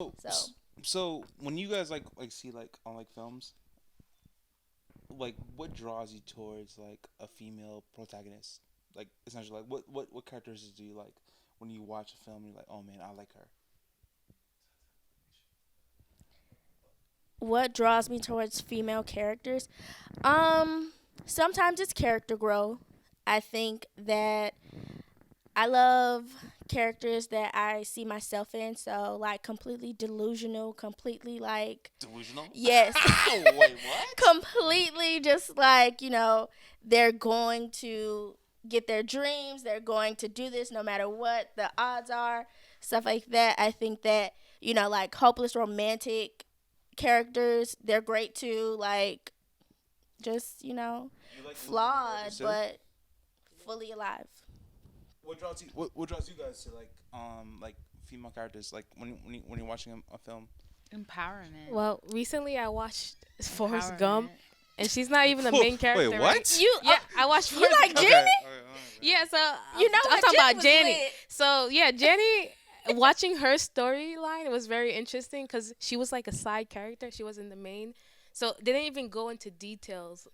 So, So so when you guys like see like on like films, like what draws you towards like a female protagonist? Like essentially, like what characteristics do you like when you watch a film? And you're like, oh man, I like her. what draws me towards female characters? Um, Sometimes it's character growth. I think that I love characters that I see myself in. So like completely delusional, completely like Delusional? yes, Wait, what? completely just like they're going to get their dreams. They're going to do this no matter what the odds are. Stuff like that. I think that like hopeless romantic characters, they're great too. Like just You like delusional flawed characters too? but fully alive. What draws you guys to like female characters like when you're watching a film? Empowerment. Well, recently I watched Forrest Gump, Empowerment. and she's not even the main Wait, character, right? what? You Yeah, I watched you Forrest like Gump. Jenny? Okay. Yeah, so You know I'm what? talking Jenny about was Jenny. lit. So yeah, Jenny. Watching her storyline was very interesting because she was like a side character. She wasn't the main, so they didn't even go into details.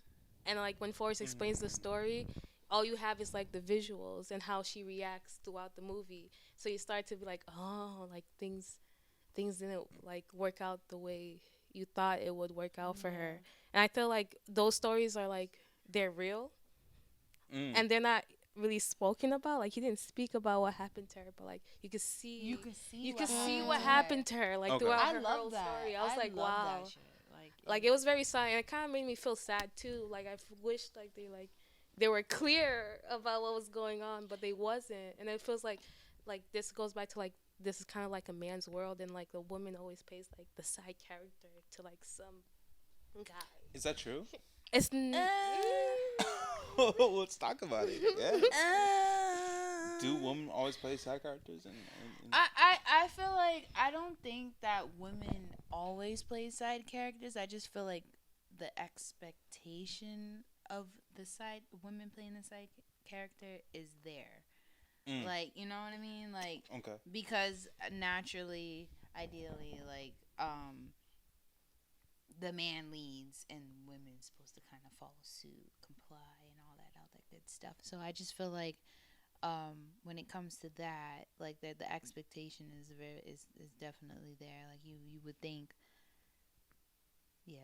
And like when Forrest explains the story, all you have is like the visuals and how she reacts throughout the movie. So you start to be like, oh, like things didn't like work out the way you thought it would work out for her. And I feel like those stories are like they're real Mm. and they're not really spoken about. Like he didn't speak about what happened to her, but like you could see you could see what happened to her like Okay. throughout I her love whole that. story. I was like, love wow. that shit. Like it was very sad and it kind of made me feel sad too. Like I wished they were clear about what was going on, but they wasn't. And it feels like this goes back to like this is kind of like a man's world, and like the woman always plays like the side character to like some guy. Is that true? It's Let's talk about it. Yeah. Do women always play side characters? I feel like I don't think that women always play side characters. I just feel like the expectation of the side women playing the side character is there. Mm. Like, you know what I mean? Like Okay. because naturally, ideally, like the man leads and women's supposed to kind of follow suit, comply, and all that good stuff. So I just feel like when it comes to that, like the expectation is definitely there. Like you would think, yeah,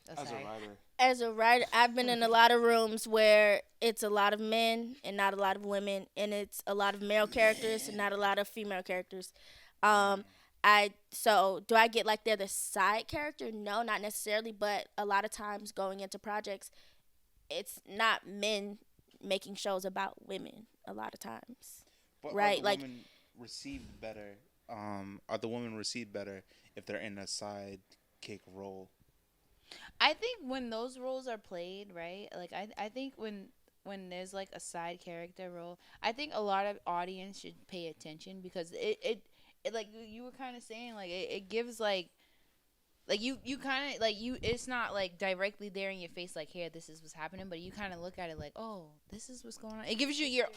that As a writer. As a writer, I've been in a lot of rooms where it's a lot of men and not a lot of women, and it's a lot of male characters and not a lot of female characters. Um, so do I get like they're the side character? No, not necessarily, but a lot of times going into projects, it's not men making shows about women. A lot of times, But right? Like women received better? Are the women received better if they're in a sidekick role? I think when those roles are played, right? Like I think when there's like a side character role, I think a lot of audience should pay attention because it like you were kind of saying like it gives like you kind of like you it's not like directly there in your face like here this is what's happening, but you kind of look at it like, oh, this is what's going on. It gives you your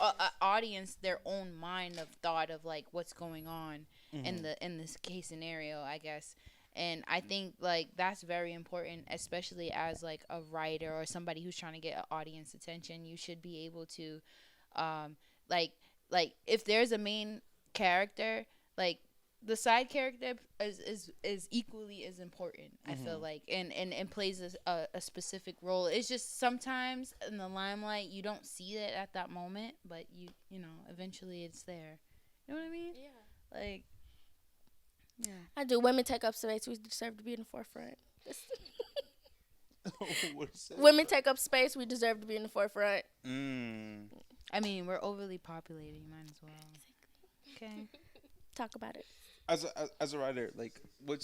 audience their own mind of thought of like what's going on in this case scenario, I guess. And I think like that's very important, especially as like a writer or somebody who's trying to get audience attention. You should be able to um like if there's a main character, like the side character is equally as important. I feel like and plays a specific role. It's just sometimes in the limelight you don't see it at that moment, but you know eventually it's there. You know what I mean? yeah. Like yeah. I do. Women take up space. We deserve to be in the forefront. What is that? Women take up space. We deserve to be in the forefront. Mm. I mean, we're overly populated. You might as well. Okay. Talk about it. As a writer, like